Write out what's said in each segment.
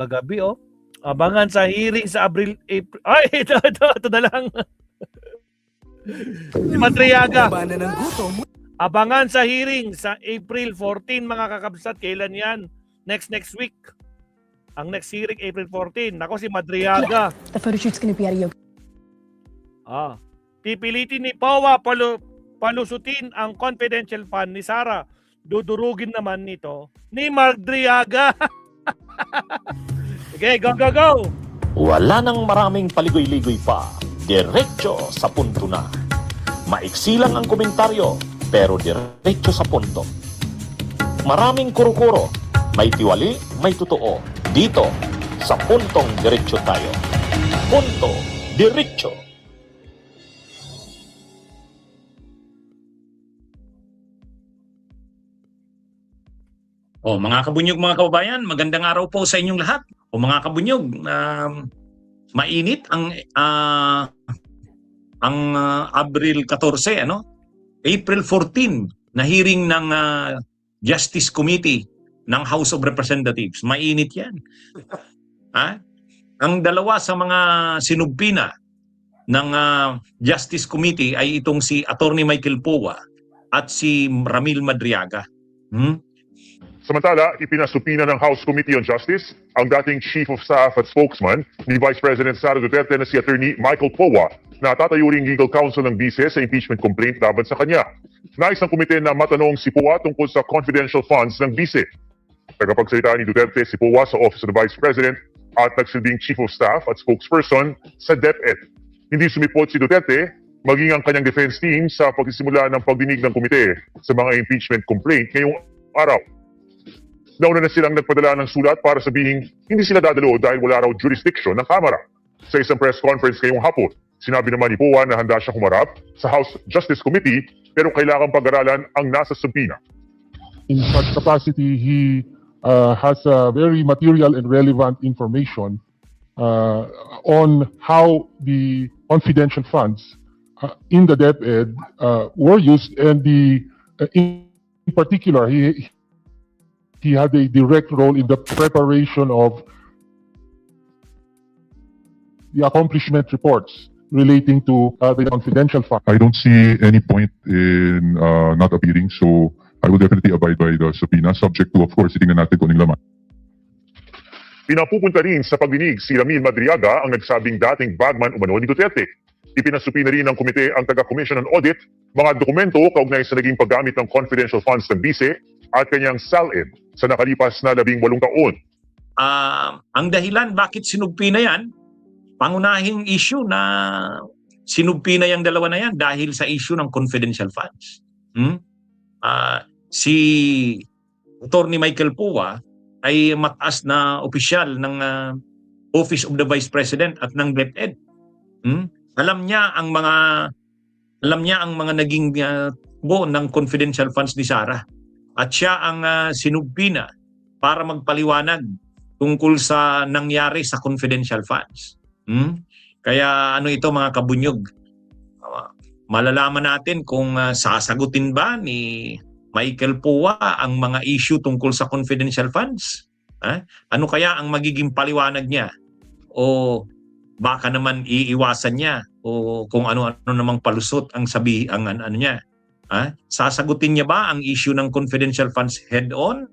Kagabi, oh. Abangan sa hearing sa April. Ay, ito na lang. Si Madriaga. Labanan ng gutom. Abangan sa hearing sa April 14, mga kakabsat. Kailan yan? Next week. Ang next hearing, April 14. Nako, si Madriaga. The photo shoot's gonna be at a yoga. Pipilitin ni Powa palusutin ang confidential fund ni Sara. Dudurugin naman nito ni Madriaga. Okay, go! Wala nang maraming paligoy-ligoy pa. Diretso sa punto na. Maiksi lang ang komentaryo, pero diretso sa punto. Maraming kuro-kuro. May tiwali, may totoo. Dito, sa puntong diretso tayo. Punto, diretso. Mga kabunyog, mga kababayan, magandang araw po sa inyong lahat. Mga kabunyog, mainit ang Abril 14, April 14 na hearing ng Justice Committee ng House of Representatives. Mainit 'yan. Ang dalawa sa mga sinubpina ng Justice Committee ay itong si Attorney Michael Powa at si Ramil Madriaga. Samantala, ipinasupina ng House Committee on Justice ang dating Chief of Staff at spokesman ni Vice President Sara Duterte na si Attorney Michael Powa na tatayuring legal counsel ng BICE sa impeachment complaint laban sa kanya. Nais ng komite na matanong si Powa tungkol sa confidential funds ng BICE. Tagapagsalita ni Duterte si Powa sa Office of the Vice President at nagsilbing Chief of Staff at spokesperson sa DepEd. Hindi sumipot si Duterte maging ang kanyang defense team sa pagsisimula ng pagdinig ng komite sa mga impeachment complaint ngayong araw. Nauna na silang nagpadala ng sulat para sabihin hindi sila dadalo dahil wala raw jurisdiction ng Kamara. Sa isang press conference ngayong hapon, sinabi naman ni Powa na handa siya humarap sa House Justice Committee pero kailangang pag-aralan ang nasa subpoena. In such capacity, he has very material and relevant information on how the confidential funds in the DepEd were used, and in particular, he had a direct role in the preparation of the accomplishment reports relating to the confidential fund. I don't see any point in not appearing, so I will definitely abide by the subpoena, subject to, of course, titingnan natin kung anong laman. Pinapupunta rin sa pagdinig si Ramil Madriaga ang nagsabing dating bagman umano ni Duterte. Ipinasupina rin ng komite ang taga-Commission on Audit, mga dokumento kaugnay sa naging paggamit ng confidential funds ng BICE at kanyang SALN sa nakalipas na 18 taon. Ang dahilan bakit sinugpina yan, pangunahing issue na sinugpina yung dalawa na yan dahil sa issue ng confidential funds. Si Attorney Michael Powa ay mataas na opisyal ng Office of the Vice President at ng DepEd. Alam niya ang mga naging buo ng confidential funds ni Sara. At siya ang sinubpina para magpaliwanag tungkol sa nangyari sa confidential funds. Kaya ito mga kabunyog, malalaman natin kung sasagutin ba ni Michael Powa ang mga issue tungkol sa confidential funds. Ano kaya ang magiging paliwanag niya? O baka naman iiwasan niya o kung ano-ano namang palusot ang niya. Sasagutin niya ba ang issue ng confidential funds head-on?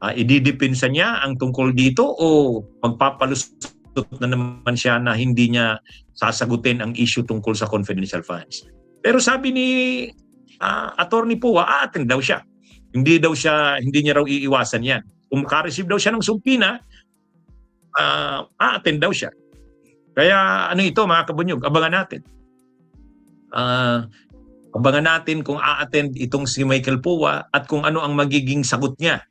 Ididipinsa niya ang tungkol dito o magpapalusot na naman siya na hindi niya sasagutin ang issue tungkol sa confidential funds? Pero sabi ni Attorney Powa, aattend daw siya. Hindi niya raw iiwasan yan. Kung makareceive daw siya ng subpoena, aattend daw siya. Kaya ito mga kabunyog, abangan natin. Abangan natin kung a-attend itong si Michael Powa at kung ano ang magiging sagot niya.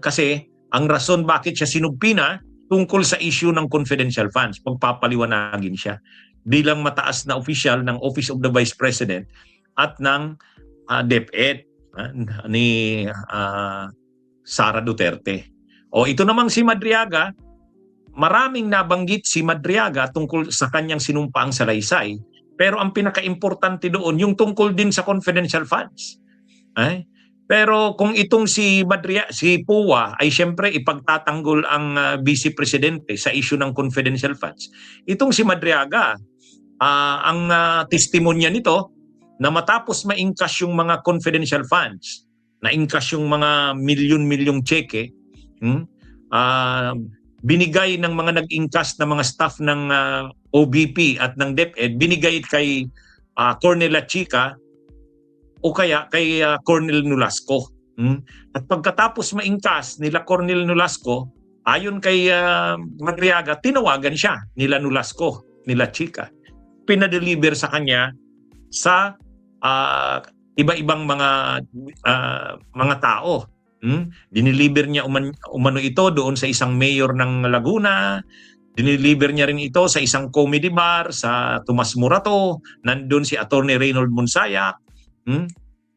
Kasi ang rason bakit siya sinugpina tungkol sa issue ng confidential funds, pagpapaliwanagin siya bilang mataas na opisyal ng Office of the Vice President at ng DepEd ni Sara Duterte. Ito namang si Madriaga, maraming nabanggit si Madriaga tungkol sa kanyang sinumpaang salaysay. Pero ang pinaka-importante doon, yung tungkol din sa confidential funds. Pero kung itong si Puwa ay siyempre ipagtatanggol ang Vice Presidente sa issue ng confidential funds, itong si Madriaga, ang testimonya nito na matapos ma-encash yung mga confidential funds, na-encash yung mga milyon-milyong cheque, binigay ng mga nag-encash na mga staff ng OBP at ng DepEd, binigay kay Cornel Chica o kaya kay Cornel Nolasco. At pagkatapos ma-encash nila Cornel Nolasco, ayon kay Madriaga, tinawagan siya nila Nolasco, nila Chica. Pinadeliver sa kanya sa iba-ibang mga tao. Dineliver niya umano ito doon sa isang mayor ng Laguna. Dineliver niya rin ito sa isang comedy bar sa Tomas Morato. Nandun si Attorney Reynold Monsayak.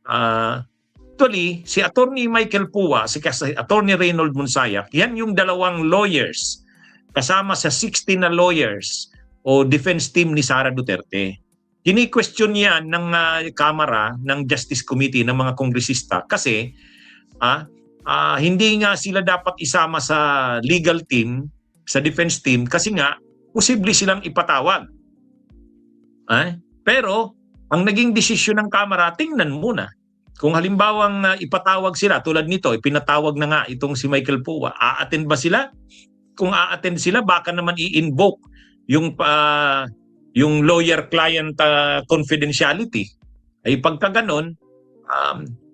Actually, si Attorney Michael Puwa, si Attorney Reynold Monsayak, yan yung dalawang lawyers kasama sa 16 na lawyers o defense team ni Sara Duterte. Kini-question yan ng Kamara, ng Justice Committee, ng mga kongresista kasi hindi nga sila dapat isama sa legal team, sa defense team kasi nga posible silang ipatawag. Pero ang naging desisyon ng Kamara, tingnan muna. Kung halimbawang ipatawag sila, tulad nito, ipinatawag na nga itong si Michael Puwa, a-attend ba sila? Kung a-attend sila, baka naman i-invoke yung lawyer-client confidentiality. Ay pagka ganon,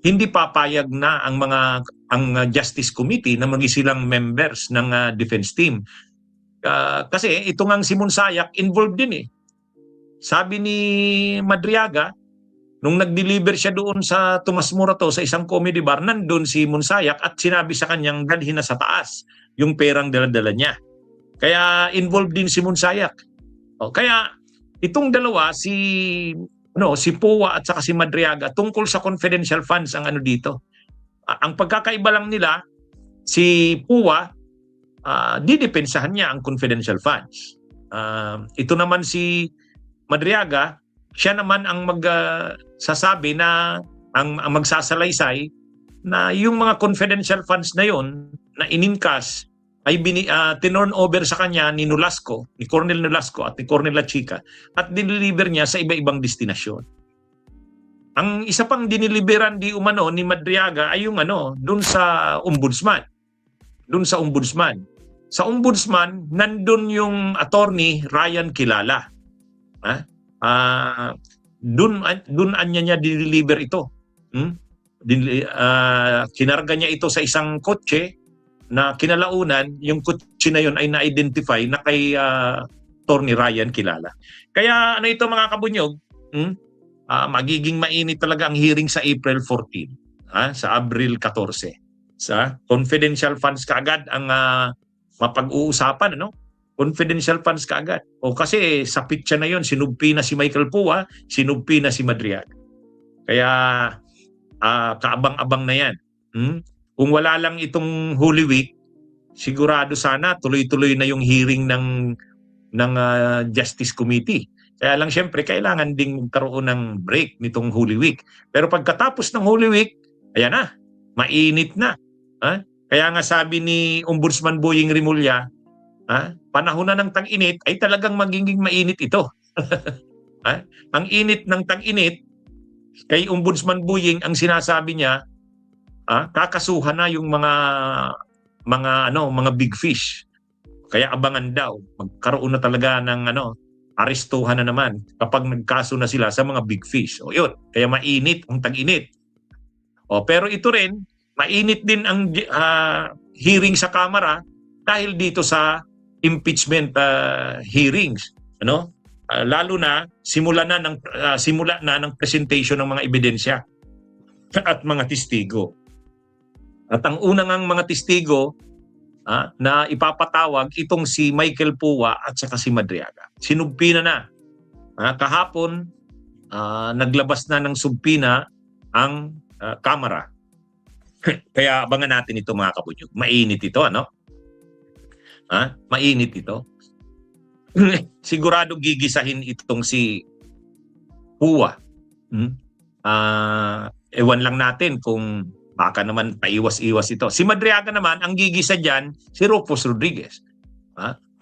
hindi papayag na ang Justice Committee na maging silang members ng defense team. Kasi ito ngang si Monsayak involved din eh. Sabi ni Madriaga, nung nag-deliver siya doon sa Tomas Morato sa isang comedy bar, nandun si Monsayak at sinabi sa kanyang dalhin na sa taas yung perang dala-dala niya. Kaya involved din si Monsayak. Kaya itong dalawa, si Puwa at saka si Madriaga, tungkol sa confidential funds ang ano dito. Ang pagkakaiba lang nila, si Puwa, didepensahan niya ang confidential funds. Ito naman si Madriaga, siya naman ang magsasabi na ang magsasalaysay na yung mga confidential funds na yon na ininkas ay tinurn over sa kanya ni Nolasco, ni Cornel Nolasco at ni Cornel Chica at dineliver niya sa iba-ibang destinasyon. Ang isa pang dineliveran di umano ni Madriaga ay yung dun sa ombudsman. Sa ombudsman, nandun yung attorney Ryan Kilala. Dun niya dineliver ito. Kinarga niya ito sa isang kotse na kinalaunan, yung kotse na yun ay na-identify na kay attorney Ryan Kilala. Kaya ito mga kabunyog, magiging mainit talaga ang hearing sa April 14, sa Abril 14. Sa confidential funds kaagad ang mapag-uusapan, confidential funds kaagad. Kasi sa picture na yon, sinubpi na si Michael Puwa, sinubpi na si Madriaga. Kaya kaabang-abang na yan. Kung wala lang itong Holy Week, sigurado sana tuloy-tuloy na yung hearing ng Justice Committee. Kaya lang siyempre kailangan ding magkaroon ng break nitong Holy Week. Pero pagkatapos ng Holy Week, ayan na, mainit na. Kaya nga sabi ni Ombudsman Boying Rimulya, panahon na ng tag-init ay talagang magiging mainit ito. Ang init ng tag-init, kay Ombudsman Boying ang sinasabi niya, kakasuhan na yung mga big fish. Kaya abangan daw, magkaroon na talaga ng arestuhan na naman kapag nagkaso na sila sa mga big fish. Yun, kaya mainit ang tag-init. Pero ito rin, mainit din ang hearing sa Kamara dahil dito sa impeachment hearings, lalo na simula na ng presentation ng mga ebidensya at mga testigo. At ang unang mga testigo na ipapatawag itong si Michael Puwa at saka si Madriaga. Sinubpina na. Kahapon naglabas na ng subpina ang Kamara. Kaya abangan natin ito mga kabunyog. Mainit ito, mainit ito. Sigurado gigisahin itong si Puwa. Ewan lang natin kung Baka naman paiwas-iwas ito. Si Madriaga naman, ang gigisa dyan, si Rufus Rodriguez.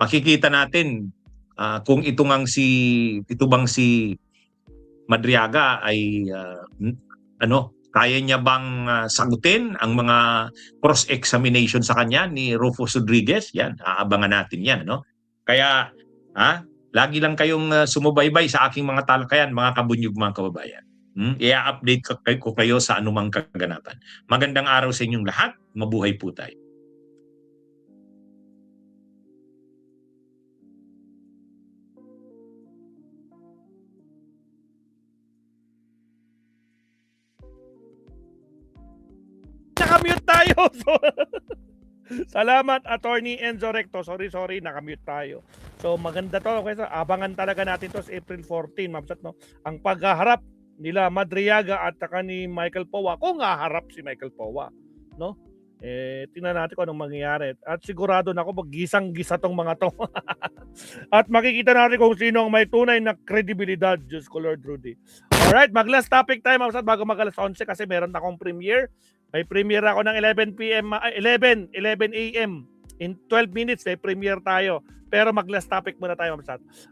Makikita natin kung ito bang si Madriaga ay kaya niya bang sagutin ang mga cross-examination sa kanya ni Rufus Rodriguez? Yan, aabangan natin yan. Kaya, lagi lang kayong sumubaybay sa aking mga talakayan, mga kabunyog, mga kababayan. I-update ko kayo sa anumang kaganapan. Magandang araw sa inyong lahat. Mabuhay po tayo. Nakamute tayo. Salamat, Attorney Enzo Recto. Sorry, nakamute tayo. So maganda to. Okay, so, abangan talaga natin to sa April 14, Mabsat, no? Ang paghaharap nila Madriaga at saka ni Michael Powa. Kung haharap si Michael Powa, no? Tingnan natin kung anong mangyayari. At sigurado na ako gisang-gisa tong mga to. At makikita natin kung sino ang may tunay na kredibilidad. Diyos ko, Lord Rudy. Alright, mag-last topic tayo, Mabsat, bago mag-alas 11 kasi meron akong premiere. May premiere ako ng 11 a.m. In 12 minutes, may premiere tayo. Pero mag-last topic muna tayo, Mabsat.